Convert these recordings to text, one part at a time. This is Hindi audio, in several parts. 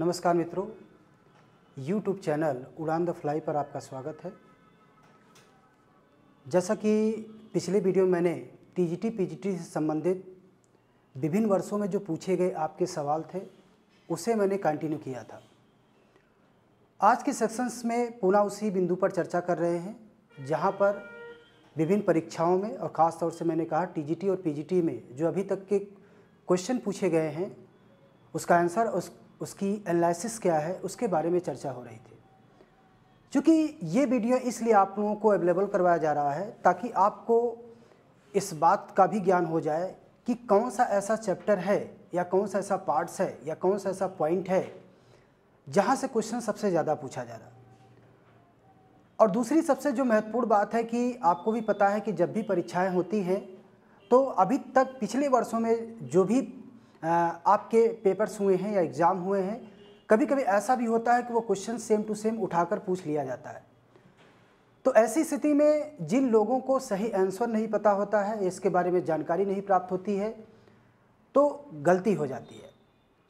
नमस्कार मित्रों, YouTube चैनल उड़ान द फ्लाई पर आपका स्वागत है। जैसा कि पिछले वीडियो में मैंने टीजीटी पीजीटी से संबंधित विभिन्न वर्षों में जो पूछे गए आपके सवाल थे उसे मैंने कंटिन्यू किया था। आज के सेक्शंस में पुनः उसी बिंदु पर चर्चा कर रहे हैं जहां पर विभिन्न परीक्षाओं में और ख़ास तौर से मैंने कहा टीजीटी और पीजीटी में जो अभी तक के क्वेश्चन पूछे गए हैं उसका आंसर उसकी एनालिसिस क्या है उसके बारे में चर्चा हो रही थी। क्योंकि ये वीडियो इसलिए आप लोगों को अवेलेबल करवाया जा रहा है ताकि आपको इस बात का भी ज्ञान हो जाए कि कौन सा ऐसा चैप्टर है या कौन सा ऐसा पार्ट्स है या कौन सा ऐसा पॉइंट है जहाँ से क्वेश्चन सबसे ज़्यादा पूछा जा रहा है। और दूसरी सबसे जो महत्वपूर्ण बात है कि आपको भी पता है कि जब भी परीक्षाएं होती हैं तो अभी तक पिछले वर्षों में जो भी आपके पेपर्स हुए हैं या एग्ज़ाम हुए हैं, कभी कभी ऐसा भी होता है कि वो क्वेश्चन सेम टू सेम उठाकर पूछ लिया जाता है। तो ऐसी स्थिति में जिन लोगों को सही आंसर नहीं पता होता है, इसके बारे में जानकारी नहीं प्राप्त होती है, तो गलती हो जाती है।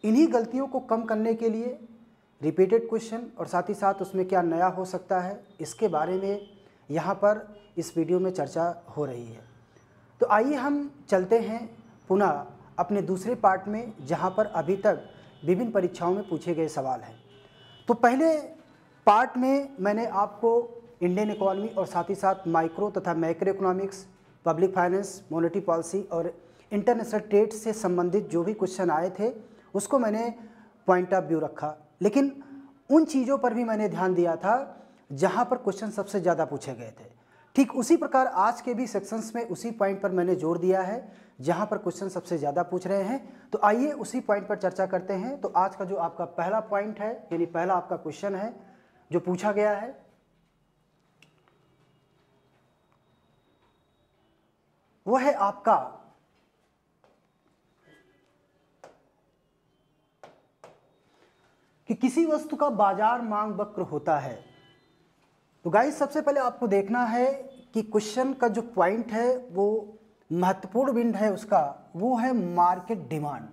इन्हीं गलतियों को कम करने के लिए रिपीटेड क्वेश्चन और साथ ही साथ उसमें क्या नया हो सकता है इसके बारे में यहाँ पर इस वीडियो में चर्चा हो रही है। तो आइए हम चलते हैं पुनः अपने दूसरे पार्ट में जहाँ पर अभी तक विभिन्न परीक्षाओं में पूछे गए सवाल हैं। तो पहले पार्ट में मैंने आपको इंडियन इकोनॉमी और साथ ही साथ माइक्रो तथा macro economics, public finance, monetary policy और इंटरनेशनल ट्रेड से संबंधित जो भी क्वेश्चन आए थे उसको मैंने पॉइंट ऑफ व्यू रखा, लेकिन उन चीज़ों पर भी मैंने ध्यान दिया था जहाँ पर क्वेश्चन सबसे ज़्यादा पूछे गए थे। ठीक उसी प्रकार आज के भी सेक्शंस में उसी पॉइंट पर मैंने जोर दिया है जहाँ पर क्वेश्चन सबसे ज़्यादा पूछ रहे हैं। तो आइए उसी पॉइंट पर चर्चा करते हैं। तो आज का जो आपका पहला पॉइंट है यानी पहला आपका क्वेश्चन है जो पूछा गया है वो है आपका कि किसी वस्तु का बाजार मांग वक्र होता है। तो गाइस सबसे पहले आपको देखना है कि क्वेश्चन का जो पॉइंट है वो महत्वपूर्ण बिंदु है उसका वो है मार्केट डिमांड।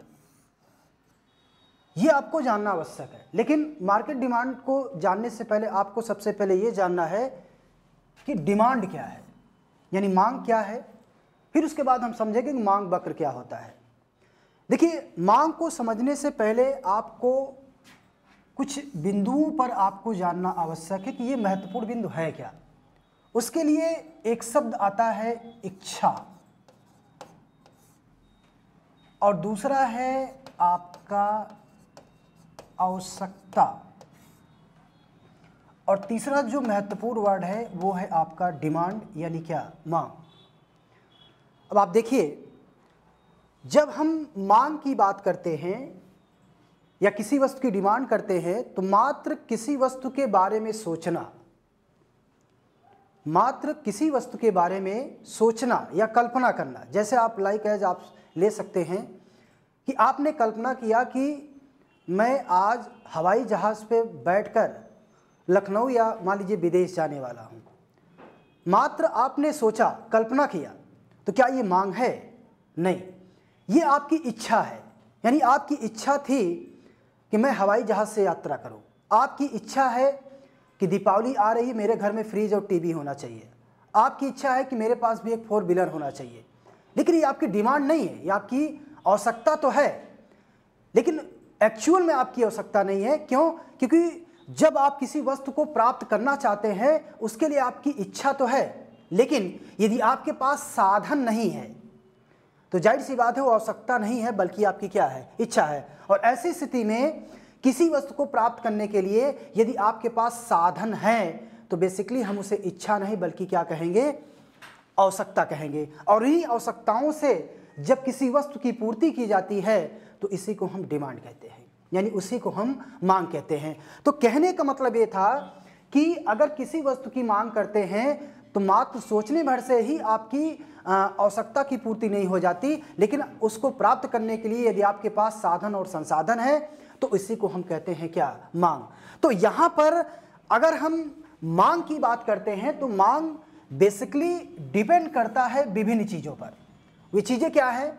ये आपको जानना आवश्यक है, लेकिन मार्केट डिमांड को जानने से पहले आपको सबसे पहले ये जानना है कि डिमांड क्या है यानी मांग क्या है। फिर उसके बाद हम समझेंगे कि मांग वक्र क्या होता है। देखिए, मांग को समझने से पहले आपको कुछ बिंदुओं पर आपको जानना आवश्यक है कि ये महत्वपूर्ण बिंदु है क्या। उसके लिए एक शब्द आता है इच्छा और दूसरा है आपका आवश्यकता और तीसरा जो महत्वपूर्ण वर्ड है वो है आपका डिमांड यानी क्या, मांग। अब आप देखिए, जब हम मांग की बात करते हैं या किसी वस्तु की डिमांड करते हैं तो मात्र किसी वस्तु के बारे में सोचना, मात्र किसी वस्तु के बारे में सोचना या कल्पना करना, जैसे आप लाइक एज आप ले सकते हैं कि आपने कल्पना किया कि मैं आज हवाई जहाज़ पे बैठकर लखनऊ या मान लीजिए विदेश जाने वाला हूँ। मात्र आपने सोचा, कल्पना किया, तो क्या ये मांग है? नहीं, ये आपकी इच्छा है। यानी आपकी इच्छा थी कि मैं हवाई जहाज़ से यात्रा करूं। आपकी इच्छा है कि दीपावली आ रही, मेरे घर में फ्रिज और टीवी होना चाहिए। आपकी इच्छा है कि मेरे पास भी एक 4 व्हीलर होना चाहिए। लेकिन ये आपकी डिमांड नहीं है, ये आपकी आवश्यकता तो है, लेकिन एक्चुअल में आपकी आवश्यकता नहीं है। क्यों? क्योंकि जब आप किसी वस्तु को प्राप्त करना चाहते हैं उसके लिए आपकी इच्छा तो है, लेकिन यदि आपके पास साधन नहीं है तो जाहिर सी बात है वो आवश्यकता नहीं है बल्कि आपकी क्या है, इच्छा है। और ऐसी स्थिति में किसी वस्तु को प्राप्त करने के लिए यदि आपके पास साधन है तो बेसिकली हम उसे इच्छा नहीं बल्कि क्या कहेंगे, आवश्यकता कहेंगे। और इन्हीं आवश्यकताओं से जब किसी वस्तु की पूर्ति की जाती है तो इसी को हम डिमांड कहते हैं, यानी उसी को हम मांग कहते हैं। तो कहने का मतलब ये था कि अगर किसी वस्तु की मांग करते हैं तो मात्र सोचने भर से ही आपकी आवश्यकता की पूर्ति नहीं हो जाती, लेकिन उसको प्राप्त करने के लिए यदि आपके पास साधन और संसाधन है तो इसी को हम कहते हैं क्या, मांग। तो यहाँ पर अगर हम मांग की बात करते हैं तो मांग बेसिकली डिपेंड करता है विभिन्न चीज़ों पर। वे चीज़ें क्या है?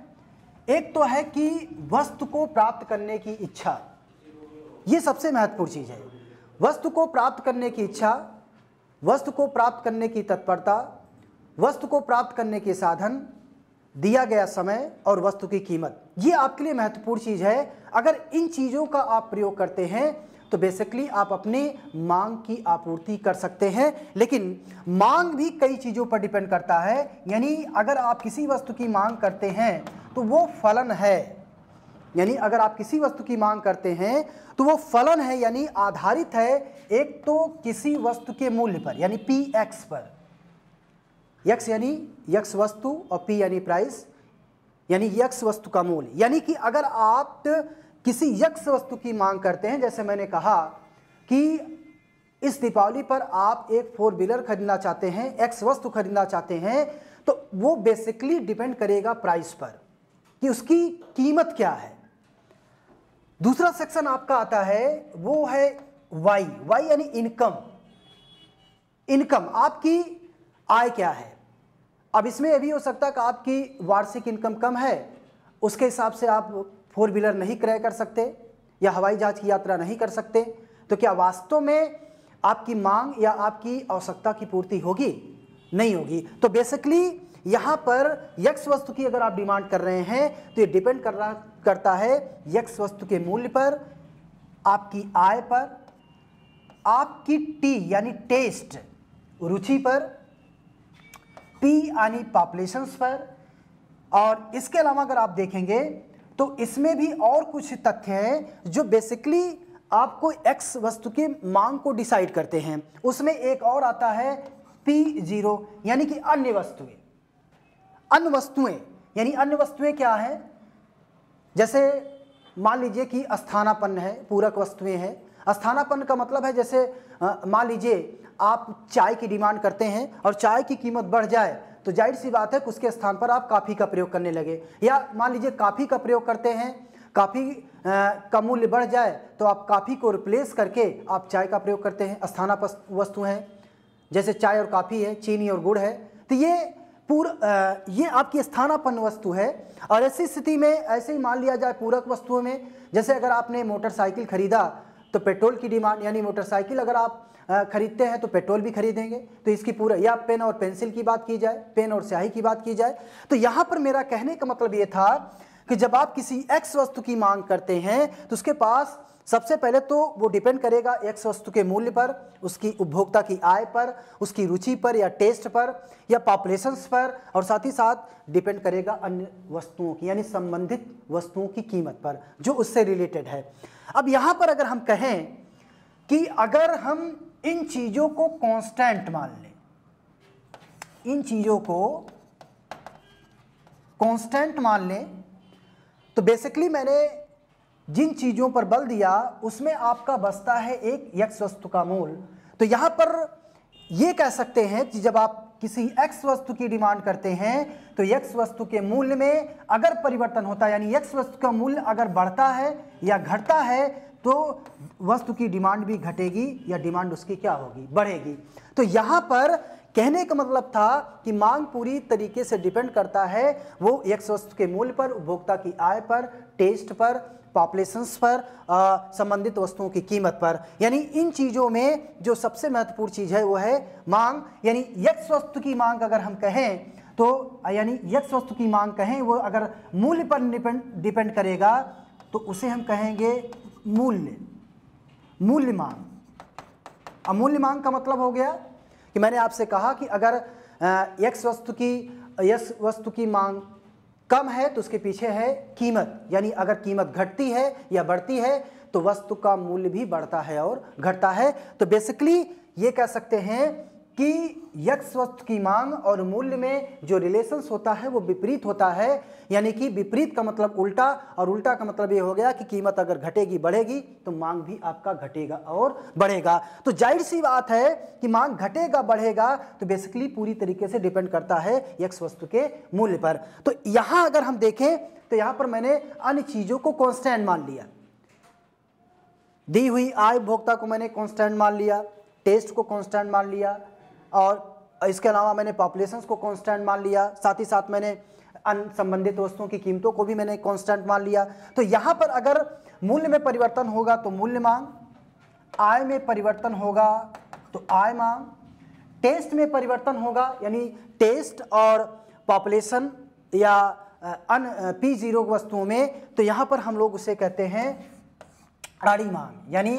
एक तो है कि वस्तु को प्राप्त करने की इच्छा, ये सबसे महत्वपूर्ण चीज़ है। वस्तु को प्राप्त करने की इच्छा, वस्तु को प्राप्त करने की तत्परता, वस्तु को प्राप्त करने के साधन, दिया गया समय और वस्तु की कीमत, ये आपके लिए महत्वपूर्ण चीज़ है। अगर इन चीज़ों का आप प्रयोग करते हैं तो बेसिकली आप अपनी मांग की आपूर्ति कर सकते हैं। लेकिन मांग भी कई चीज़ों पर डिपेंड करता है, यानी अगर आप किसी वस्तु की मांग करते हैं तो वो फलन है, यानी अगर आप किसी वस्तु की मांग करते हैं तो वो फलन है, यानी आधारित है एक तो किसी वस्तु के मूल्य पर, यानी पी एक्स पर। यक्स यानी यक्स वस्तु और पी यानी प्राइस, यानी यक्स वस्तु का मूल्य। यानी कि अगर आप किसी यक्स वस्तु की मांग करते हैं, जैसे मैंने कहा कि इस दीपावली पर आप एक 4 व्हीलर खरीदना चाहते हैं, एक्स वस्तु खरीदना चाहते हैं, तो वो बेसिकली डिपेंड करेगा प्राइस पर कि उसकी कीमत क्या है। दूसरा सेक्शन आपका आता है वो है वाई। वाई यानी इनकम। इनकम आपकी आय क्या है। अब इसमें यह भी हो सकता है कि आपकी वार्षिक इनकम कम है, उसके हिसाब से आप 4 व्हीलर नहीं क्रय कर सकते या हवाई जहाज की यात्रा नहीं कर सकते, तो क्या वास्तव में आपकी मांग या आपकी आवश्यकता की पूर्ति होगी? नहीं होगी। तो बेसिकली यहाँ पर यक्स वस्तु की अगर आप डिमांड कर रहे हैं तो ये डिपेंड करता है यक्स वस्तु के मूल्य पर, आपकी आय पर, आपकी टी यानी टेस्ट रुचि पर, पी यानी पॉपुलेशंस पर। और इसके अलावा अगर आप देखेंगे तो इसमें भी और कुछ तथ्य हैं जो बेसिकली आपको एक्स वस्तु की मांग को डिसाइड करते हैं। उसमें एक और आता है P0 यानी कि अन्य वस्तुएं। अन्य वस्तुएं यानी अन्य वस्तुएं क्या है? जैसे मान लीजिए कि स्थानापन्न है, पूरक वस्तुएं हैं। स्थानापन्न का मतलब है जैसे मान लीजिए आप चाय की डिमांड करते हैं और चाय की कीमत बढ़ जाए तो जाहिर सी बात है कि उसके स्थान पर आप कॉफ़ी का प्रयोग करने लगे, या मान लीजिए कॉफ़ी का प्रयोग करते हैं, कॉफ़ी का मूल्य बढ़ जाए तो आप कॉफ़ी को रिप्लेस करके आप चाय का प्रयोग करते हैं। स्थानापन्न वस्तु हैं, जैसे चाय और कॉफ़ी है, चीनी और गुड़ है, तो ये आपकी स्थानापन्न वस्तु है। और ऐसी स्थिति में ऐसे ही मान लिया जाए पूरक वस्तुओं में, जैसे अगर आपने मोटरसाइकिल खरीदा तो पेट्रोल की डिमांड, यानी मोटरसाइकिल अगर आप खरीदते हैं तो पेट्रोल भी खरीदेंगे, तो इसकी पूरा, या पेन और पेंसिल की बात की जाए, पेन और स्याही की बात की जाए, तो यहाँ पर मेरा कहने का मतलब ये था कि जब आप किसी एक्स वस्तु की मांग करते हैं तो उसके पास सबसे पहले तो वो डिपेंड करेगा एक्स वस्तु के मूल्य पर, उसकी उपभोक्ता की आय पर, उसकी रुचि पर या टेस्ट पर या पॉपुलेशंस पर, और साथ ही साथ डिपेंड करेगा अन्य वस्तुओं की यानी संबंधित वस्तुओं की कीमत पर जो उससे रिलेटेड है। अब यहाँ पर अगर हम कहें कि अगर हम इन चीज़ों को कांस्टेंट मान लें, इन चीज़ों को कांस्टेंट मान लें, तो बेसिकली मैंने जिन चीज़ों पर बल दिया उसमें आपका बचता है एक यक्स वस्तु का मूल। तो यहाँ पर ये कह सकते हैं कि जब आप किसी एक्स वस्तु की डिमांड करते हैं तो यक्स वस्तु के मूल्य में अगर परिवर्तन होता है, यानी यक्स वस्तु का मूल्य अगर बढ़ता है या घटता है, तो वस्तु की डिमांड भी घटेगी या डिमांड उसकी क्या होगी? बढ़ेगी। तो यहाँ पर कहने का मतलब था कि मांग पूरी तरीके से डिपेंड करता है वो यक्स वस्तु के मूल्य पर, उपभोक्ता की आय पर, टेस्ट पर, पॉपुलेशंस पर, संबंधित वस्तुओं की कीमत पर। यानी इन चीज़ों में जो सबसे महत्वपूर्ण चीज़ है वो है मांग। यानी यक्स वस्तु की मांग अगर हम कहें तो, यानी यक्स वस्तु की मांग कहें वो अगर मूल्य पर डिपेंड करेगा तो उसे हम कहेंगे मूल्य, मूल्य मांग। अमूल्य मांग का मतलब हो गया कि मैंने आपसे कहा कि अगर यक्स वस्तु की मांग कम है तो उसके पीछे है कीमत, यानी अगर कीमत घटती है या बढ़ती है तो वस्तु का मूल्य भी बढ़ता है और घटता है। तो बेसिकली ये कह सकते हैं कि यक्स वस्तु की मांग और मूल्य में जो रिलेशंस होता है वो विपरीत होता है, यानी कि विपरीत का मतलब उल्टा, और उल्टा का मतलब ये हो गया कि कीमत अगर घटेगी बढ़ेगी तो मांग भी आपका घटेगा और बढ़ेगा। तो जाहिर सी बात है कि मांग घटेगा बढ़ेगा तो बेसिकली पूरी तरीके से डिपेंड करता है यक्स वस्तु के मूल्य पर। तो यहाँ अगर हम देखें तो यहाँ पर मैंने अन्य चीज़ों को कॉन्स्टेंट मान लिया, दी हुई आय उपभोक्ता को मैंने कॉन्स्टेंट मान लिया, टेस्ट को कॉन्स्टेंट मान लिया, और इसके अलावा मैंने पॉपुलेशंस को कांस्टेंट मान लिया, साथ ही साथ मैंने अन्य संबंधित वस्तुओं की कीमतों को भी मैंने कांस्टेंट मान लिया। तो यहाँ पर अगर मूल्य में परिवर्तन होगा तो मूल्य मांग, आय में परिवर्तन होगा तो आय मांग, टेस्ट में परिवर्तन होगा यानी टेस्ट और पॉपुलेशन या अन्य P0 वस्तुओं में, तो यहाँ पर हम लोग उसे कहते हैं आड़ी मांग यानी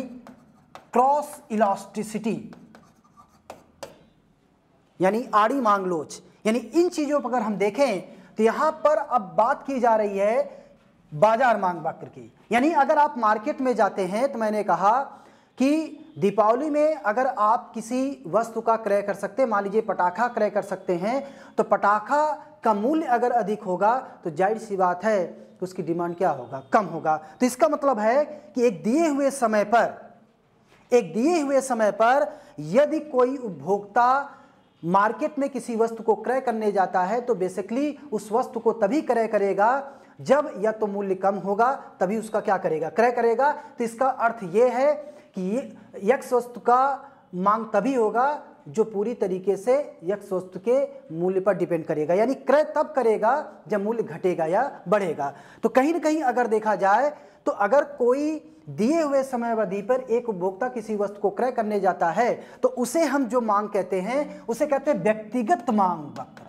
क्रॉस इलास्टिसिटी यानी आड़ी मांग लोच। यानी इन चीजों पर अगर हम देखें तो यहां पर अब बात की जा रही है बाजार मांग वक्र की। यानी अगर आप मार्केट में जाते हैं तो मैंने कहा कि दीपावली में अगर आप किसी वस्तु का क्रय कर सकते हैं, मान लीजिए पटाखा क्रय कर सकते हैं, तो पटाखा का मूल्य अगर अधिक होगा तो जाहिर सी बात है कि उसकी डिमांड क्या होगा, कम होगा। तो इसका मतलब है कि एक दिए हुए समय पर यदि कोई उपभोक्ता मार्केट में किसी वस्तु को क्रय करने जाता है तो बेसिकली उस वस्तु को तभी क्रय करेगा जब या तो मूल्य कम होगा, तभी उसका क्या करेगा, क्रय करेगा। तो इसका अर्थ यह है कि यक्स वस्तु का मांग तभी होगा जो पूरी तरीके से यक्स वस्तु के मूल्य पर डिपेंड करेगा, यानी क्रय तब करेगा जब मूल्य घटेगा या बढ़ेगा। तो कहीं ना कहीं अगर देखा जाए तो अगर कोई दिए हुए समय अवधि पर एक उपभोक्ता किसी वस्तु को क्रय करने जाता है तो उसे हम जो मांग कहते हैं उसे कहते हैं व्यक्तिगत मांग वक्र।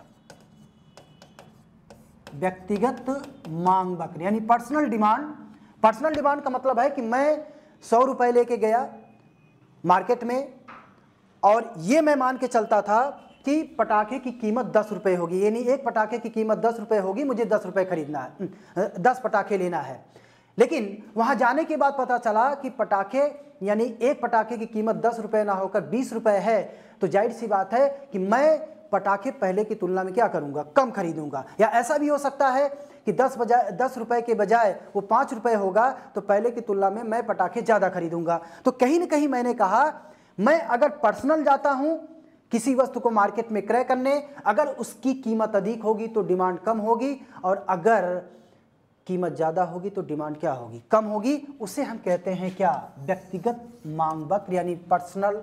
व्यक्तिगत मांग वक्र यानी पर्सनल डिमांड। पर्सनल डिमांड का मतलब है कि मैं 100 रुपए लेके गया मार्केट में और ये मैं मान के चलता था कि पटाखे की कीमत 10 रुपए होगी, यानी एक पटाखे की कीमत 10 रुपए होगी, मुझे 10 रुपए खरीदना है, 10 पटाखे लेना है। लेकिन वहां जाने के बाद पता चला कि पटाखे यानी एक पटाखे की कीमत 10 रुपए ना होकर 20 रुपए है, तो जाहिर सी बात है कि मैं पटाखे पहले की तुलना में क्या करूंगा, कम खरीदूंगा। या ऐसा भी हो सकता है कि 10 रुपए के बजाय वो 5 रुपए होगा, तो पहले की तुलना में मैं पटाखे ज़्यादा खरीदूंगा। तो कहीं ना कहीं मैंने कहा मैं अगर पर्सनल जाता हूं किसी वस्तु को मार्केट में क्रय करने, अगर उसकी कीमत अधिक होगी तो डिमांड कम होगी, और अगर कीमत ज़्यादा होगी तो डिमांड क्या होगी, कम होगी। उसे हम कहते हैं क्या, व्यक्तिगत मांग वक्र यानी पर्सनल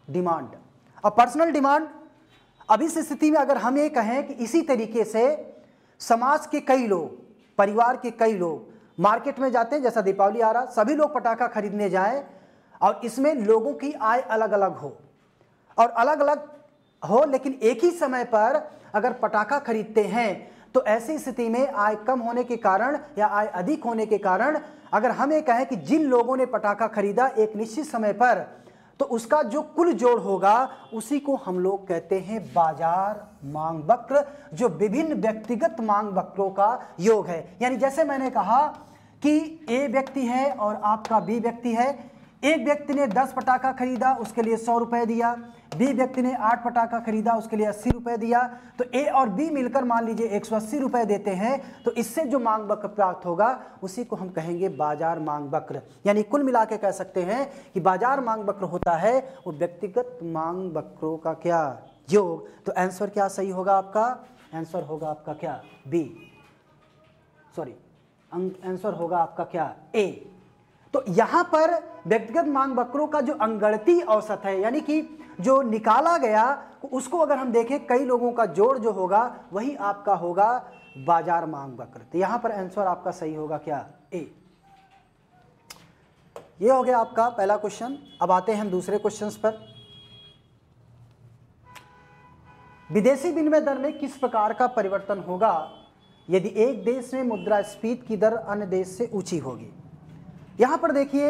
डिमांड। और पर्सनल डिमांड अब इस स्थिति में अगर हम ये कहें कि इसी तरीके से समाज के कई लोग, परिवार के कई लोग मार्केट में जाते हैं, जैसा दीपावली आ रहा, सभी लोग पटाखा खरीदने जाएं और इसमें लोगों की आय अलग अलग हो और अलग अलग हो, लेकिन एक ही समय पर अगर पटाखा खरीदते हैं तो ऐसी स्थिति में आय कम होने के कारण या आय अधिक होने के कारण अगर हम ये कहें कि जिन लोगों ने पटाखा खरीदा एक निश्चित समय पर, तो उसका जो कुल जोड़ होगा उसी को हम लोग कहते हैं बाजार मांग वक्र, जो विभिन्न व्यक्तिगत मांग वक्रों का योग है। यानी जैसे मैंने कहा कि ए व्यक्ति है और आपका बी व्यक्ति है। एक व्यक्ति ने 10 पटाखा खरीदा, उसके लिए 100 रुपए दिया। बी व्यक्ति ने 8 पटाखा खरीदा, उसके लिए 80 रुपए दिया। तो ए और बी मिलकर मान लीजिए 180 रुपए देते हैं, तो इससे जो मांग वक्र प्राप्त होगा उसी को हम कहेंगे बाजार मांग वक्र। यानी कुल मिला के कह सकते हैं कि बाजार मांग वक्र होता है वो व्यक्तिगत मांग वक्रों का क्या, योग। तो आंसर क्या सही होगा आपका, आंसर होगा आपका क्या, बी, सॉरी आंसर होगा आपका क्या, ए। तो यहां पर व्यक्तिगत मांग वक्रों का जो अंगणती औसत है, यानी कि जो निकाला गया, उसको अगर हम देखें कई लोगों का जोड़ जो होगा वही आपका होगा बाजार मांग वक्र। तो यहां पर आंसर आपका सही होगा क्या, ए। ये हो गया आपका पहला क्वेश्चन। अब आते हैं हम दूसरे क्वेश्चंस पर। विदेशी विनिमय दर में किस प्रकार का परिवर्तन होगा यदि एक देश में मुद्रास्फीति की दर अन्य देश से ऊंची होगी। यहां पर देखिए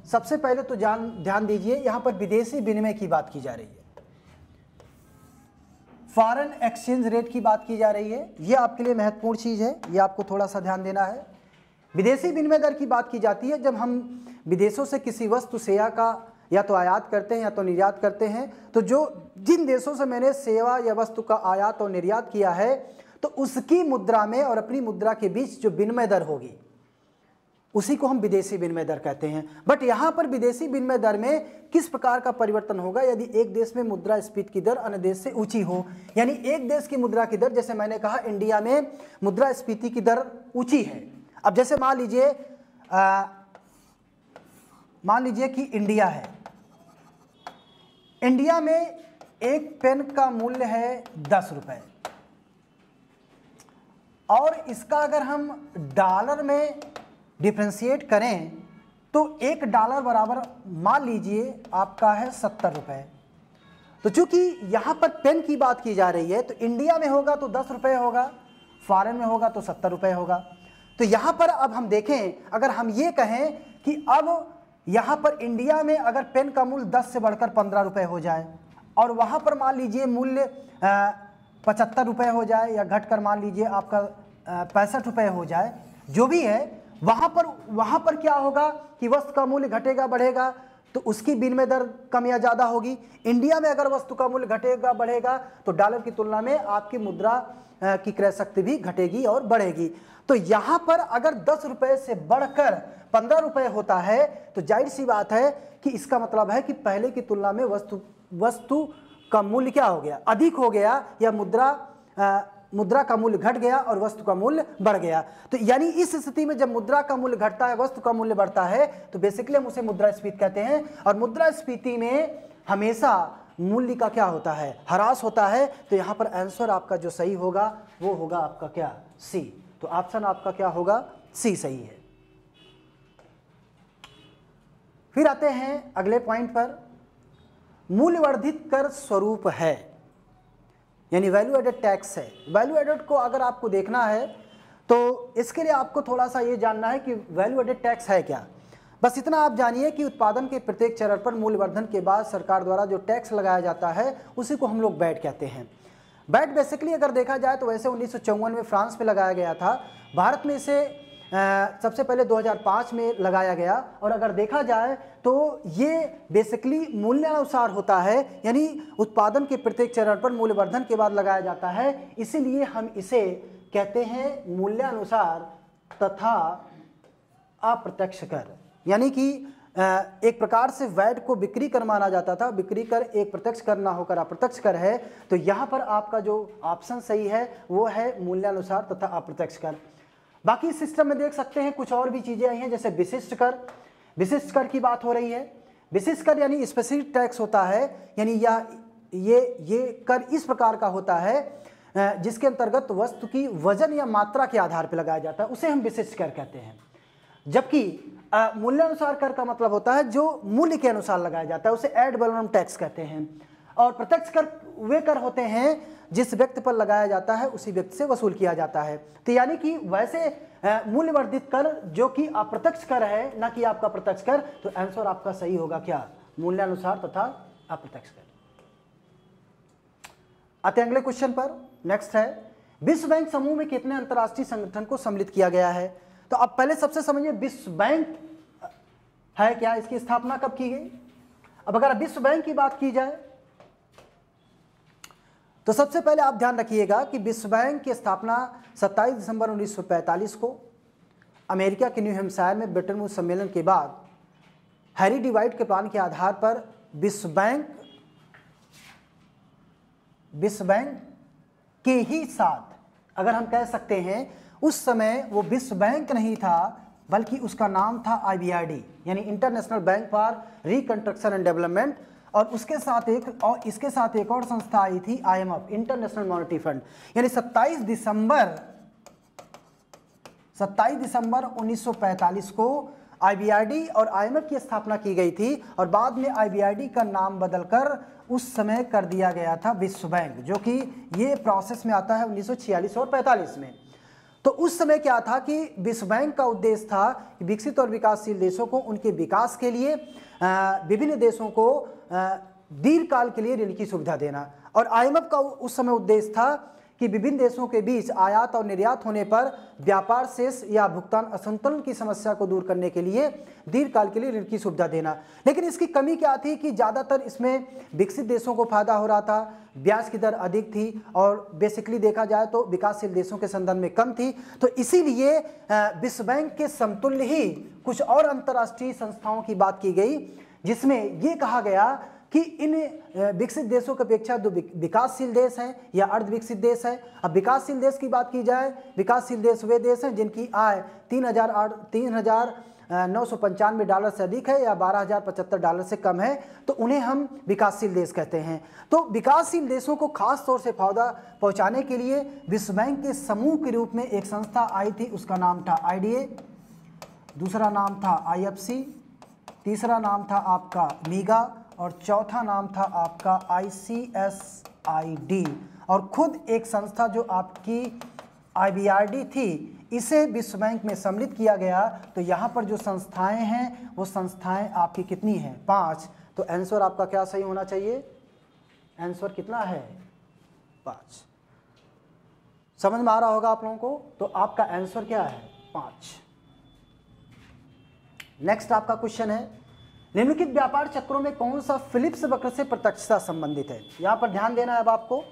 सबसे पहले तो ध्यान दीजिए, यहां पर विदेशी विनिमय की बात की जा रही है, फॉरेन एक्सचेंज रेट की बात की जा रही है। यह आपके लिए महत्वपूर्ण चीज है, यह आपको थोड़ा सा ध्यान देना है। विदेशी विनिमय दर की बात की जाती है जब हम विदेशों से किसी वस्तु सेवा का या तो आयात करते हैं या तो निर्यात करते हैं, तो जो जिन देशों से मैंने सेवा या वस्तु का आयात और निर्यात किया है तो उसकी मुद्रा में और अपनी मुद्रा के बीच जो विनिमय दर होगी उसी को हम विदेशी विनिमय दर कहते हैं। बट यहाँ पर विदेशी विनिमय दर में किस प्रकार का परिवर्तन होगा यदि एक देश में मुद्रास्फीति की दर अन्य देश से ऊंची हो। यानी एक देश की मुद्रा की दर, जैसे मैंने कहा इंडिया में मुद्रास्फीति की दर ऊंची है। अब जैसे मान लीजिए कि इंडिया है, इंडिया में एक पेन का मूल्य है 10 रुपए। और इसका अगर हम डॉलर में डिफ्रेंशिएट करें तो $1 बराबर मान लीजिए आपका है 70 रुपये। तो चूंकि यहाँ पर पेन की बात की जा रही है तो इंडिया में होगा तो 10 रुपये होगा, फॉरेन में होगा तो 70 रुपये होगा। तो यहाँ पर अब हम देखें, अगर हम ये कहें कि अब यहाँ पर इंडिया में अगर पेन का मूल्य 10 से बढ़कर 15 रुपये हो जाए और वहाँ पर मान लीजिए मूल्य 75 रुपये हो जाए या घटकर मान लीजिए आपका 65 रुपये हो जाए, जो भी है वहाँ पर क्या होगा कि वस्तु का मूल्य घटेगा बढ़ेगा तो उसकी विनिमय दर कम या ज़्यादा होगी। इंडिया में अगर वस्तु का मूल्य घटेगा बढ़ेगा तो डॉलर की तुलना में आपकी मुद्रा की क्रय शक्ति भी घटेगी और बढ़ेगी। तो यहाँ पर अगर 10 रुपये से बढ़कर 15 रुपये होता है तो जाहिर सी बात है कि इसका मतलब है कि पहले की तुलना में वस्तु का मूल्य क्या हो गया, अधिक हो गया, या मुद्रा का मूल्य घट गया और वस्तु का मूल्य बढ़ गया। तो यानी इस स्थिति में जब मुद्रा का मूल्य घटता है, वस्तु का मूल्य बढ़ता है, तो बेसिकली हम उसे मुद्रास्फीति कहते हैं। और मुद्रास्फीति में हमेशा मूल्य का क्या होता है, ह्रास होता है। तो यहाँ पर आंसर आपका जो सही होगा वो होगा आपका क्या, सी। तो ऑप्शन आपका क्या होगा, सी सही है। फिर आते हैं अगले पॉइंट पर, मूल्यवर्धित कर स्वरूप है, यानी वैल्यू एडेड टैक्स है। वैल्यू एडेड को अगर आपको देखना है तो इसके लिए आपको थोड़ा सा ये जानना है कि वैल्यू एडेड टैक्स है क्या। बस इतना आप जानिए कि उत्पादन के प्रत्येक चरण पर मूल्यवर्धन के बाद सरकार द्वारा जो टैक्स लगाया जाता है उसी को हम लोग वैट कहते हैं। वैट बेसिकली अगर देखा जाए तो वैसे 1954 में फ्रांस में लगाया गया था, भारत में इसे सबसे पहले 2005 में लगाया गया। और अगर देखा जाए तो ये बेसिकली मूल्यानुसार होता है, यानी उत्पादन के प्रत्येक चरण पर मूल्यवर्धन के बाद लगाया जाता है, इसीलिए हम इसे कहते हैं मूल्यानुसार तथा अप्रत्यक्ष कर। यानी कि एक प्रकार से वैट को बिक्री कर माना जाता था, बिक्री कर एक प्रत्यक्ष कर ना होकर अप्रत्यक्ष कर है। तो यहाँ पर आपका जो ऑप्शन सही है वो है मूल्यानुसार तथा अप्रत्यक्ष कर। बाकी सिस्टम में देख सकते हैं कुछ और भी चीज़ें आई हैं, जैसे विशिष्ट कर। विशिष्ट कर की बात हो रही है। विशिष्ट कर यानी स्पेसिफिक टैक्स होता है, यानी ये कर इस प्रकार का होता है जिसके अंतर्गत वस्तु की वजन या मात्रा के आधार पर लगाया जाता है, उसे हम विशिष्ट कर कहते हैं। जबकि मूल्यानुसार कर का मतलब होता है जो मूल्य के अनुसार लगाया जाता है, उसे एड वैलोरम टैक्स कहते हैं। और प्रत्यक्ष कर वे कर होते हैं जिस व्यक्ति पर लगाया जाता है उसी व्यक्ति से वसूल किया जाता है। तो यानी कि वैसे मूल्यवर्धित कर जो कि अप्रत्यक्ष कर है, ना कि आपका प्रत्यक्ष कर। तो आंसर आपका सही होगा क्या, मूल्यानुसार तथा अप्रत्यक्ष कर। आते अगले क्वेश्चन पर। नेक्स्ट है, विश्व बैंक समूह में कितने अंतर्राष्ट्रीय संगठन को सम्मिलित किया गया है। तो अब पहले सबसे समझिए विश्व बैंक है क्या, इसकी स्थापना कब की गई। अब अगर विश्व बैंक की बात की जाए तो सबसे पहले आप ध्यान रखिएगा कि विश्व बैंक की स्थापना 27 दिसंबर 1945 को अमेरिका के न्यू हैम्पशायर में ब्रिटेन वुड्स सम्मेलन के बाद हैरी डिवाइड के प्लान के आधार पर विश्व बैंक के ही साथ, अगर हम कह सकते हैं उस समय वो विश्व बैंक नहीं था बल्कि उसका नाम था IBRD, यानी international bank for reconstruction and development. और इसके साथ एक और संस्था आई थी, IMF, इंटरनेशनल मॉनेटरी फंड। यानी 27 दिसंबर 1945 को IBRD और IMF की स्थापना की गई थी और बाद में IBRD का नाम बदलकर उस समय कर दिया गया था विश्व बैंक, जो कि ये प्रोसेस में आता है 1946 और 45 में। तो उस समय क्या था कि विश्व बैंक का उद्देश्य था कि विकसित और विकासशील देशों को उनके विकास के लिए विभिन्न देशों को दीर्घकाल के लिए ऋण की सुविधा देना। और IMF का उस समय उद्देश्य था कि विभिन्न देशों के बीच आयात और निर्यात होने पर व्यापार शेष या भुगतान असंतुलन की समस्या को दूर करने के लिए दीर्घकाल के लिए ऋण की सुविधा देना। लेकिन इसकी कमी क्या थी कि ज़्यादातर इसमें विकसित देशों को फायदा हो रहा था, ब्याज की दर अधिक थी और बेसिकली देखा जाए तो विकासशील देशों के संदर्भ में कम थी। तो इसीलिए विश्व बैंक के समतुल्य ही कुछ और अंतर्राष्ट्रीय संस्थाओं की बात की गई, जिसमें ये कहा गया कि इन विकसित देशों की अपेक्षा जो विकासशील देश हैं या अर्ध विकसित देश हैं। अब विकासशील देश की बात की जाए, विकासशील देश वे देश हैं जिनकी आय $995 से अधिक है या $12,075 से कम है तो उन्हें हम विकासशील देश कहते हैं। तो विकासशील देशों को खास तौर से फायदा पहुंचाने के लिए विश्व बैंक के समूह के रूप में एक संस्था आई थी, उसका नाम था IDA, दूसरा नाम था IFC, तीसरा नाम था आपका मीगा और चौथा नाम था आपका ICSID और खुद एक संस्था जो आपकी IBRD थी, इसे विश्व बैंक में सम्मिलित किया गया। तो यहाँ पर जो संस्थाएं हैं वो संस्थाएं आपकी कितनी हैं? 5। तो आंसर आपका क्या सही होना चाहिए? आंसर कितना है? 5। समझ में आ रहा होगा आप लोगों को? तो आपका आंसर क्या है? 5। नेक्स्ट आपका क्वेश्चन है, निम्नलिखित व्यापार चक्रों में कौन सा फिलिप्स वक्र से प्रत्यक्षता संबंधित है? यहां पर ध्यान देना है अब आपको।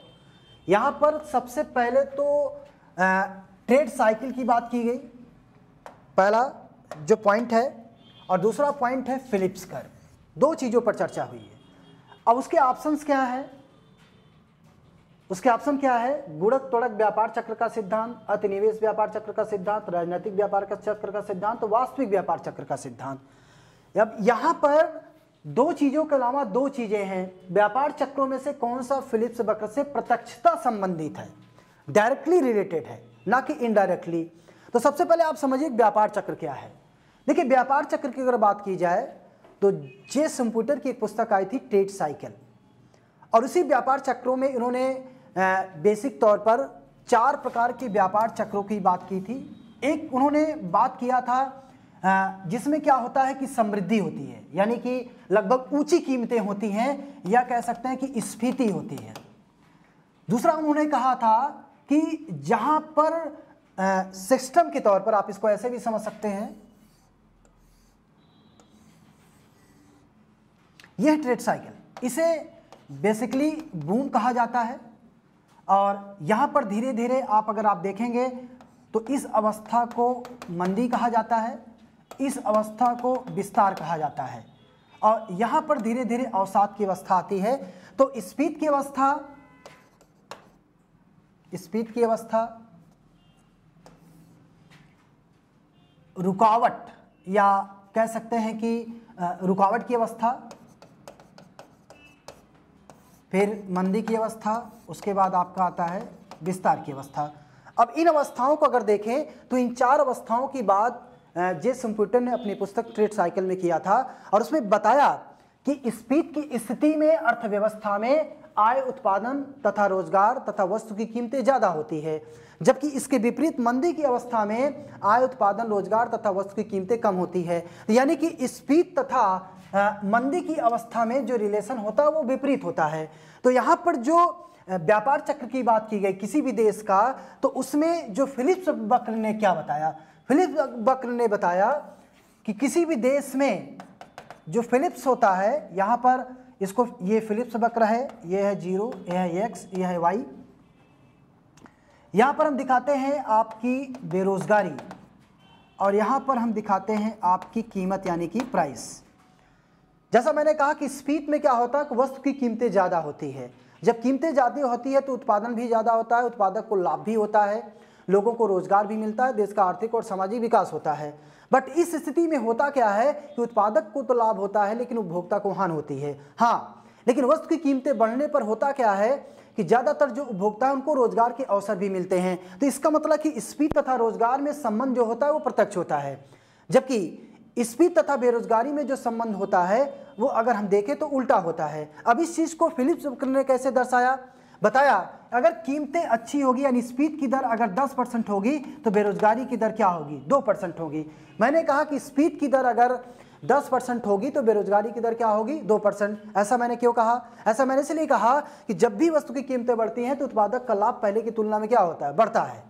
यहां पर सबसे पहले तो ट्रेड साइकिल की बात की गई, पहला जो पॉइंट है, और दूसरा पॉइंट है फिलिप्स कर्व। दो चीजों पर चर्चा हुई है। अब उसके ऑप्शंस क्या है? उसके ऑप्शन क्या है? गुणक त्वरक व्यापार चक्र का सिद्धांत, अतिनिवेश व्यापार चक्र का सिद्धांत, राजनीतिक व्यापार का चक्र का सिद्धांत, तो वास्तविक व्यापार चक्र का सिद्धांत। अब यहां पर दो चीजों के अलावा दो चीजें हैं। व्यापार चक्रों में से कौन सा फिलिप्स वक्र से प्रत्यक्षता संबंधित है, डायरेक्टली रिलेटेड है, ना कि इनडायरेक्टली। तो सबसे पहले आप समझिए व्यापार चक्र क्या है। देखिए, व्यापार चक्र की अगर बात की जाए तो जे संपुटर की एक पुस्तक आई थी ट्रेड साइकिल, और उसी व्यापार चक्रों में इन्होंने बेसिक तौर पर 4 प्रकार के व्यापार चक्रों की बात की थी। एक उन्होंने बात किया था जिसमें क्या होता है कि समृद्धि होती है, यानी कि लगभग ऊंची कीमतें होती हैं, या कह सकते हैं कि स्फीति होती है। दूसरा उन्होंने कहा था कि जहां पर सिस्टम के तौर पर, आप इसको ऐसे भी समझ सकते हैं, यह ट्रेड साइकिल, इसे बेसिकली बूम कहा जाता है। और यहां पर धीरे धीरे अगर आप देखेंगे तो इस अवस्था को मंदी कहा जाता है, इस अवस्था को विस्तार कहा जाता है, और यहां पर धीरे धीरे अवसाद की अवस्था आती है। तो स्फीति की अवस्था, रुकावट, या कह सकते हैं कि रुकावट की अवस्था, फिर मंदी की अवस्था, उसके बाद आपका आता है विस्तार की अवस्था। अब इन अवस्थाओं को अगर देखें तो इन 4 अवस्थाओं की बात जे संपुटर ने अपनी पुस्तक ट्रेड साइकिल में किया था, और उसमें बताया कि स्फीति की स्थिति में अर्थव्यवस्था में आय, उत्पादन तथा रोजगार तथा वस्तु की कीमतें ज्यादा होती है, जबकि इसके विपरीत मंदी की अवस्था में आय, उत्पादन, रोजगार तथा वस्तु की कीमतें कम होती है। यानी कि स्फीति तथा मंदी की अवस्था में जो रिलेशन होता है वो विपरीत होता है। तो यहाँ पर जो व्यापार चक्र की बात की गई किसी भी देश का, तो उसमें जो फिलिप्स वक्र ने क्या बताया? फिलिप्स वक्र ने बताया कि किसी भी देश में जो फिलिप्स होता है, यहाँ पर इसको, ये फिलिप्स वक्र है, ये है 0, ये है x, ये है y। यहाँ पर हम दिखाते हैं आपकी बेरोजगारी, और यहाँ पर हम दिखाते हैं आपकी कीमत यानी कि प्राइस। जैसा मैंने कहा कि स्फीति में क्या होता है कि वस्तु की कीमतें ज़्यादा होती है। जब कीमतें ज़्यादा होती है तो उत्पादन भी ज़्यादा होता है, उत्पादक को लाभ भी होता है, लोगों को रोजगार भी मिलता है, देश का आर्थिक और सामाजिक विकास होता है। बट इस स्थिति में होता क्या है कि उत्पादक को तो लाभ होता है लेकिन उपभोक्ता को हानि होती है। हाँ, लेकिन वस्तु की कीमतें बढ़ने पर होता क्या है कि ज़्यादातर जो उपभोक्ता है उनको रोजगार के अवसर भी मिलते हैं। तो इसका मतलब कि स्फीति तथा रोजगार में संबंध जो होता है वो प्रत्यक्ष होता है, जबकि स्फीति तथा बेरोजगारी में जो संबंध होता है वो अगर हम देखें तो उल्टा होता है। अब इस चीज़ को फिलिप्स वक्र ने कैसे दर्शाया? बताया अगर कीमतें अच्छी होगी यानी स्फीति की दर अगर 10% होगी तो बेरोजगारी की दर क्या होगी? 2% होगी। मैंने कहा कि स्फीति की दर अगर 10% होगी तो बेरोजगारी की दर क्या होगी? 2%। ऐसा मैंने क्यों कहा? ऐसा मैंने इसलिए कहा कि जब भी वस्तु की कीमतें बढ़ती हैं तो उत्पादक का लाभ पहले की तुलना में क्या होता है? बढ़ता है।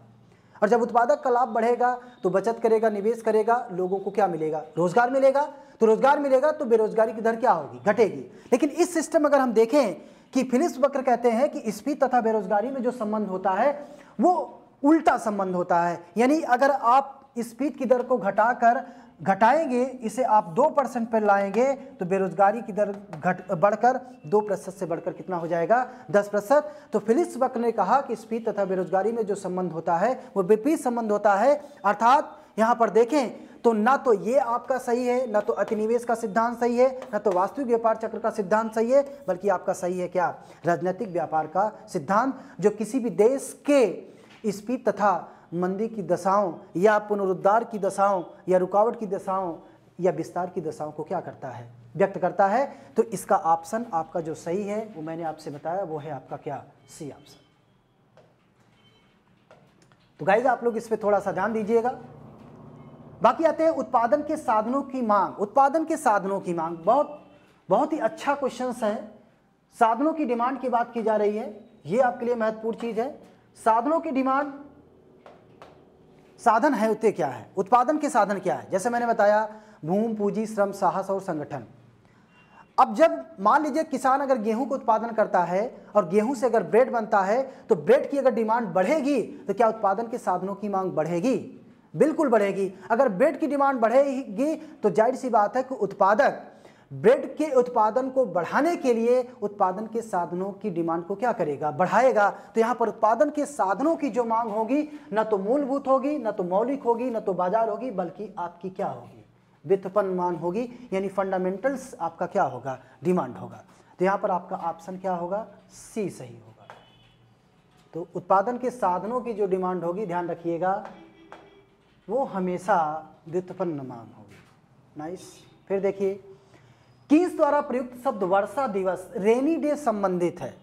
और जब उत्पादक का लाभ बढ़ेगा तो बचत करेगा, निवेश करेगा, लोगों को क्या मिलेगा? रोजगार मिलेगा। तो रोजगार मिलेगा तो बेरोजगारी की दर क्या होगी? घटेगी। लेकिन इस सिस्टम अगर हम देखें कि फिलिप्स वक्र कहते हैं कि स्फीति तथा बेरोजगारी में जो संबंध होता है वो उल्टा संबंध होता है। यानी अगर आप स्फीति की दर को घटाएंगे, इसे आप 2% पर लाएंगे तो बेरोजगारी की दर बढ़कर 2% से बढ़कर कितना हो जाएगा? 10%। तो फिलिप्स वक्र ने कहा कि स्फीति तथा बेरोजगारी में जो संबंध होता है वो विपरीत संबंध होता है, अर्थात यहाँ पर देखें तो ना तो ये आपका सही है, ना तो अतिनिवेश का सिद्धांत सही है, ना तो वास्तविक व्यापार चक्र का सिद्धांत सही है, बल्कि आपका सही है क्या, राजनीतिक व्यापार का सिद्धांत, जो किसी भी देश के स्फीति तथा मंदी की दशाओं या पुनरुद्धार की दशाओं या रुकावट की दशाओं या विस्तार की दशाओं को क्या करता है, व्यक्त करता है। तो इसका ऑप्शन आपका जो सही है वो मैंने आपसे बताया, वो है आपका क्या, सी ऑप्शन। तो गाइस आप लोग इस पे थोड़ा सा ध्यान दीजिएगा। बाकी आते हैं उत्पादन के साधनों की मांग। उत्पादन के साधनों की मांग बहुत ही अच्छा क्वेश्चन है। साधनों की डिमांड की बात की जा रही है, ये आपके लिए महत्वपूर्ण चीज है। साधनों की डिमांड, साधन है उतने क्या है, उत्पादन के साधन क्या है, जैसे मैंने बताया भूमि, पूंजी, श्रम, साहस और संगठन। अब जब मान लीजिए किसान अगर गेहूं को उत्पादन करता है और गेहूं से अगर ब्रेड बनता है, तो ब्रेड की अगर डिमांड बढ़ेगी तो क्या उत्पादन के साधनों की मांग बढ़ेगी? बिल्कुल बढ़ेगी। अगर ब्रेड की डिमांड बढ़ेगी तो जाहिर सी बात है कि उत्पादक ब्रेड के उत्पादन को बढ़ाने के लिए उत्पादन के साधनों की डिमांड को क्या करेगा, बढ़ाएगा। तो यहाँ पर उत्पादन के साधनों की जो मांग होगी न तो मूलभूत होगी, न तो मौलिक होगी, न तो बाजार होगी, बल्कि आपकी क्या होगी, व्युत्पन्न मांग होगी, यानी फंडामेंटल्स आपका क्या होगा, डिमांड होगा। तो यहाँ पर आपका ऑप्शन क्या होगा, सी सही होगा। तो उत्पादन के साधनों की जो डिमांड होगी, ध्यान रखिएगा, वो हमेशा व्युत्पन्न मांग होगी। नाइस। फिर देखिए, कीन्स द्वारा प्रयुक्त शब्द वर्षा दिवस, रेनी डे संबंधित है।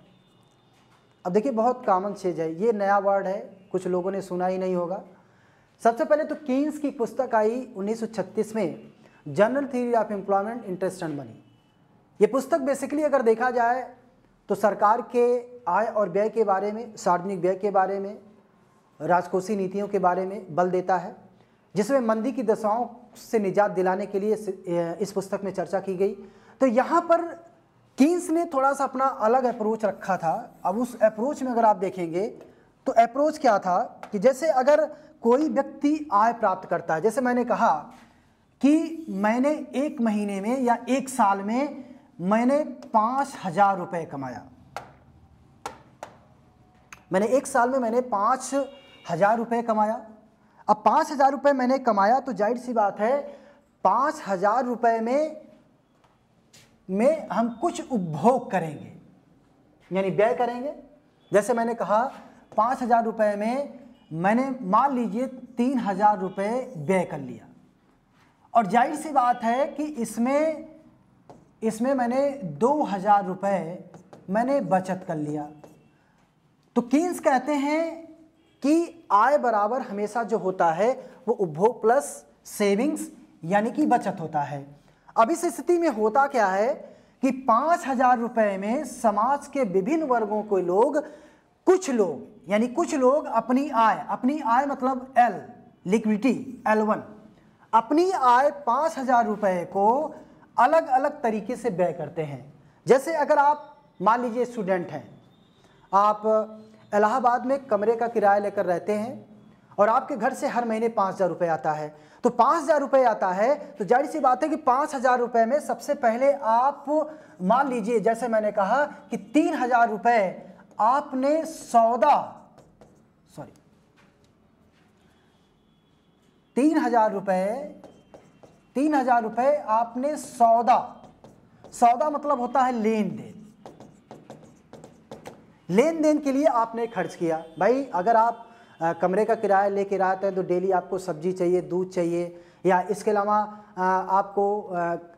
अब देखिए बहुत कॉमन चीज है, ये नया वर्ड है, कुछ लोगों ने सुना ही नहीं होगा। सबसे पहले तो कीन्स की पुस्तक आई 1936 में, general theory of employment, interest and money. ये पुस्तक बेसिकली अगर देखा जाए तो सरकार के आय और व्यय के बारे में, सार्वजनिक व्यय के बारे में, राजकोषीय नीतियों के बारे में बल देता है, जिसमें मंदी की दशाओं से निजात दिलाने के लिए इस पुस्तक में चर्चा की गई। तो यहाँ पर कीन्स ने थोड़ा सा अपना अलग अप्रोच रखा था। अब उस अप्रोच में अगर आप देखेंगे तो अप्रोच क्या था कि जैसे अगर कोई व्यक्ति आय प्राप्त करता है, जैसे मैंने कहा कि मैंने एक महीने में या एक साल में मैंने 5,000 रुपये कमाया, मैंने एक साल में मैंने 5,000 रुपये कमाया। अब 5,000 रुपये मैंने कमाया तो जाहिर सी बात है 5,000 रुपये में हम कुछ उपभोग करेंगे, यानी व्यय करेंगे। जैसे मैंने कहा 5,000 रुपये में मैंने मान लीजिए 3,000 रुपये व्यय कर लिया, और जाहिर सी बात है कि इसमें मैंने 2,000 रुपये मैंने बचत कर लिया। तो कीन्स कहते हैं कि आय बराबर हमेशा जो होता है वो उपभोग प्लस सेविंग्स यानी कि बचत होता है। अब इस स्थिति में होता क्या है कि 5,000 रुपये में समाज के विभिन्न वर्गों के लोग, कुछ लोग अपनी आय मतलब एल, लिक्विडिटी L1, अपनी आय 5,000 रुपये को अलग अलग तरीके से व्यय करते हैं। जैसे अगर आप मान लीजिए स्टूडेंट हैं, आप इलाहाबाद में कमरे का किराया लेकर रहते हैं और आपके घर से हर महीने 5,000 रुपये आता है, तो 5,000 रुपये आता है तो जाहिर सी बात है कि 5,000 रुपये में सबसे पहले आप मान लीजिए, जैसे मैंने कहा कि 3,000 रुपये आपने 3,000 रुपये आपने सौदा मतलब होता है लेन देन के लिए आपने खर्च किया। भाई अगर आप कमरे का किराया लेके रहते हैं तो डेली आपको सब्जी चाहिए, दूध चाहिए, या इसके अलावा आपको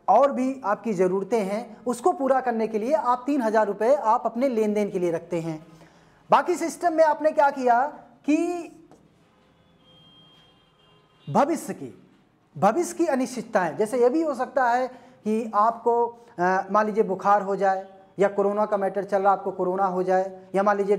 और भी आपकी ज़रूरतें हैं, उसको पूरा करने के लिए आप 3,000 रुपये आप अपने लेन देन के लिए रखते हैं। बाकी सिस्टम में आपने क्या किया कि भविष्य की अनिश्चितताएं, जैसे ये भी हो सकता है कि आपको मान लीजिए बुखार हो जाए, या कोरोना का मैटर चल रहा आपको कोरोना हो जाए, या मान लीजिए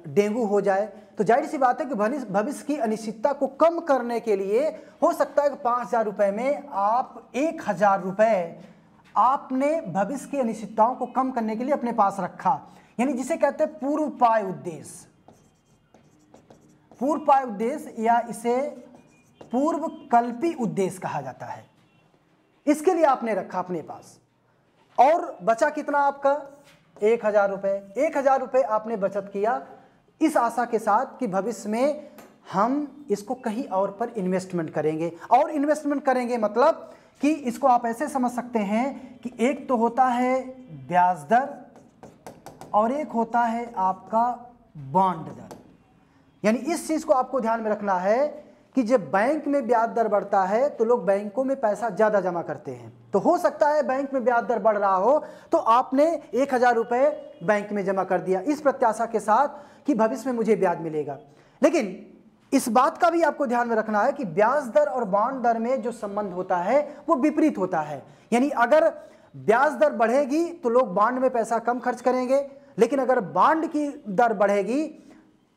डेंगू हो जाए, तो जाहिर सी बात है कि भविष्य की अनिश्चितता को कम करने के लिए हो सकता है कि 5,000 रुपये में आप 1,000 रुपये आपने भविष्य की अनिश्चितताओं को कम करने के लिए अपने पास रखा, यानी जिसे कहते हैं पूर्वपाय उद्देश्य, या इसे पूर्वकल्पी उद्देश्य कहा जाता है। इसके लिए आपने रखा अपने पास, और बचा कितना आपका 1,000 रुपये। 1,000 रुपये आपने बचत किया इस आशा के साथ कि भविष्य में हम इसको कहीं और पर इन्वेस्टमेंट करेंगे। और इन्वेस्टमेंट करेंगे मतलब कि इसको आप ऐसे समझ सकते हैं कि एक तो होता है ब्याज दर और एक होता है आपका बॉन्ड दर। यानी इस चीज़ को आपको ध्यान में रखना है कि जब बैंक में ब्याज दर बढ़ता है तो लोग बैंकों में पैसा ज़्यादा जमा करते हैं। तो हो सकता है बैंक में ब्याज दर बढ़ रहा हो तो आपने 1,000 रुपये बैंक में जमा कर दिया इस प्रत्याशा के साथ कि भविष्य में मुझे ब्याज मिलेगा। लेकिन इस बात का भी आपको ध्यान में रखना है कि ब्याज दर और बॉन्ड दर में जो संबंध होता है वो विपरीत होता है। यानी अगर ब्याज दर बढ़ेगी तो लोग बॉन्ड में पैसा कम खर्च करेंगे, लेकिन अगर बॉन्ड की दर बढ़ेगी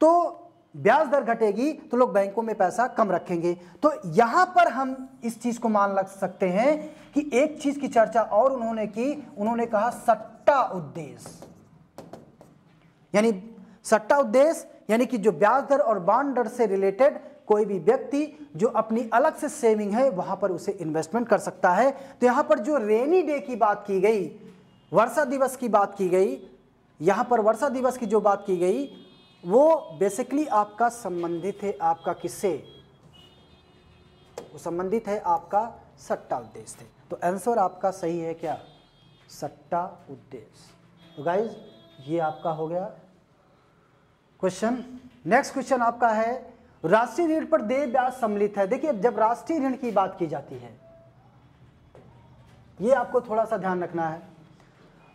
तो ब्याज दर घटेगी तो लोग बैंकों में पैसा कम रखेंगे। तो यहां पर हम इस चीज को मान लग सकते हैं कि एक चीज की चर्चा और उन्होंने की, उन्होंने कहा सट्टा उद्देश्य। यानी सट्टा उद्देश्य यानी कि जो ब्याज दर और बॉन्ड दर से रिलेटेड कोई भी व्यक्ति जो अपनी अलग से सेविंग है वहां पर उसे इन्वेस्टमेंट कर सकता है। तो यहां पर जो रेनी डे की बात की गई, वर्षा दिवस की बात की गई, यहां पर वर्षा दिवस की जो बात की गई वो बेसिकली आपका संबंधित है आपका किससे, वो संबंधित है आपका सट्टा उद्देश्य से। तो आंसर आपका सही है क्या, सट्टा उद्देश्य। तो गाइज ये आपका हो गया क्वेश्चन। नेक्स्ट क्वेश्चन आपका है राष्ट्रीय ऋण पर देय ब्याज सम्मिलित है। देखिए जब राष्ट्रीय ऋण की बात की जाती है ये आपको थोड़ा सा ध्यान रखना है।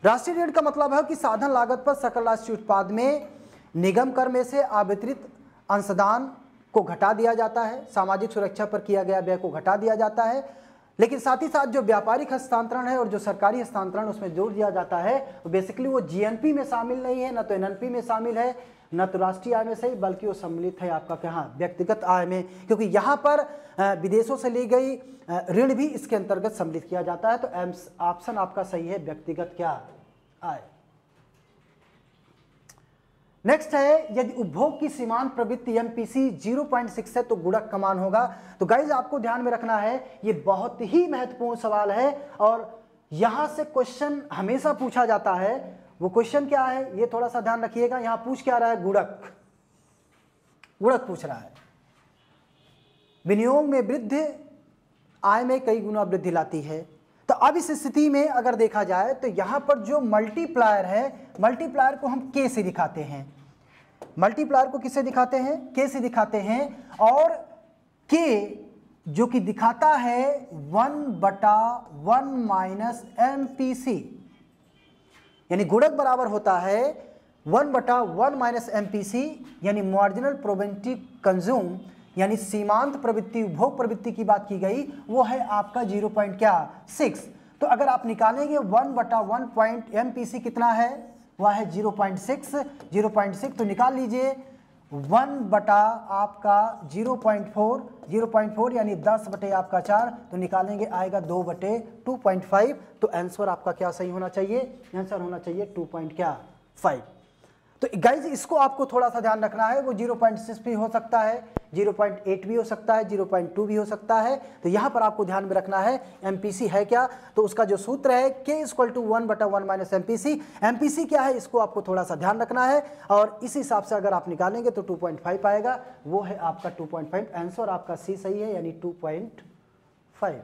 राष्ट्रीय ऋण का मतलब है कि साधन लागत पर सकल राष्ट्रीय उत्पाद में निगम कर में से आवितरित अंशदान को घटा दिया जाता है, सामाजिक सुरक्षा पर किया गया व्यय को घटा दिया जाता है, लेकिन साथ ही साथ जो व्यापारिक हस्तांतरण है और जो सरकारी हस्तांतरण उसमें जोड़ दिया जाता है बेसिकली वो जीएनपी में शामिल नहीं है, न तो एनएनपी में शामिल है, न तो राष्ट्रीय आय में सही, बल्कि वो सम्मिलित है आपका कहाँ, व्यक्तिगत आय में, क्योंकि यहाँ पर विदेशों से ली गई ऋण भी इसके अंतर्गत सम्मिलित किया जाता है। तो ऑप्शन आपका सही है व्यक्तिगत क्या आय। नेक्स्ट है यदि उपभोग की सीमांत प्रवृत्ति एमपीसी 0.6 है तो गुणक का मान होगा। तो गाइज आपको ध्यान में रखना है ये बहुत ही महत्वपूर्ण सवाल है और यहां से क्वेश्चन हमेशा पूछा जाता है। वो क्वेश्चन क्या है ये थोड़ा सा ध्यान रखिएगा। यहां पूछ क्या रहा है, गुणक, गुणक पूछ रहा है। विनियोग में वृद्धि आय में कई गुना वृद्धि लाती है। तो अब इस स्थिति में अगर देखा जाए तो यहां पर जो मल्टीप्लायर है, मल्टीप्लायर को हम के से दिखाते हैं, मल्टीप्लायर को किससे दिखाते हैं, के से दिखाते हैं। और के जो कि दिखाता है 1/1 माइनस एमपीसी, यानी गुणक बराबर होता है 1/1 माइनस एमपीसी, यानी मार्जिनल प्रोबेबिलिटी कंज्यूम, यानी सीमांत प्रवृत्ति उपभोग प्रवृत्ति की बात की गई वो है आपका 0.6। तो अगर आप निकालेंगे 1/1 पॉइंट एमपीसी कितना है, वह है 0.6 तो निकाल लीजिए 1 आपका 0.4 यानी 10 आपका 4, तो निकालेंगे आएगा 2/2.5। तो आंसर आपका क्या सही होना चाहिए, आंसर होना चाहिए 2.5। तो गाइज इसको आपको थोड़ा सा ध्यान रखना है, वो 0.6 भी हो सकता है, 0.8 भी हो सकता है, 0.2 भी हो सकता है। तो यहाँ पर आपको ध्यान में रखना है एमपीसी है क्या, तो उसका जो सूत्र है K = 1/1 माइनस एमपीसी। एमपीसी क्या है इसको आपको थोड़ा सा ध्यान रखना है और इस हिसाब से अगर आप निकालेंगे तो 2.5 आएगा, वो है आपका 2.5। आंसर आपका सी सही है यानी 2.5।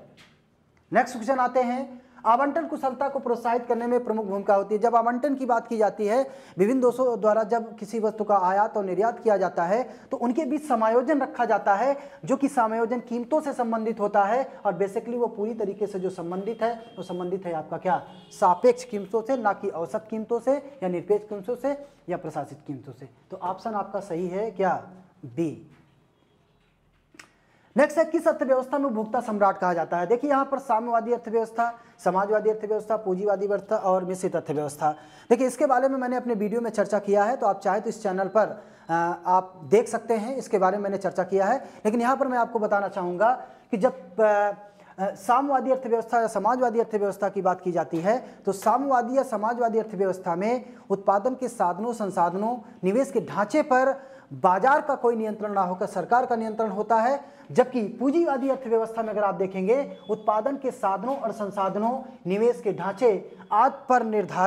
नेक्स्ट क्वेश्चन आते हैं, आवंटन कुशलता को प्रोत्साहित करने में प्रमुख भूमिका होती है। जब आवंटन की बात की जाती है, विभिन्न देशों द्वारा जब किसी वस्तु का आयात और निर्यात किया जाता है तो उनके बीच समायोजन रखा जाता है, जो कि समायोजन कीमतों से संबंधित होता है और बेसिकली वो पूरी तरीके से जो संबंधित है वो संबंधित है आपका क्या, सापेक्ष कीमतों से, ना कि औसत कीमतों से या निरपेक्ष कीमतों से या प्रशासित कीमतों से। तो ऑप्शन आपका सही है क्या, बी। नेक्स्ट है किस अर्थव्यवस्था में उपभोक्ता सम्राट कहा जाता है। देखिए यहाँ पर साम्यवादी अर्थव्यवस्था, समाजवादी अर्थव्यवस्था, पूंजीवादी अर्थव्यवस्था और मिश्रित अर्थव्यवस्था। देखिए इसके बारे में मैंने अपने वीडियो में चर्चा किया है, तो आप चाहे तो इस चैनल पर आप देख सकते हैं, इसके बारे में मैंने चर्चा किया है। लेकिन यहाँ पर मैं आपको बताना चाहूँगा कि जब साम्यवादी अर्थव्यवस्था या समाजवादी अर्थव्यवस्था की बात की जाती है तो साम्यवादी या समाजवादी अर्थव्यवस्था में उत्पादन के साधनों, संसाधनों, निवेश के ढांचे पर बाजार का कोई नियंत्रण ना होकर सरकार का नियंत्रण होता है। जबकि पूंजीवादी अर्थव्यवस्था में अगर आप देखेंगे उत्पादन के साधनों और संसाधनों, निवेश के ढांचे आदि पर निर्धारित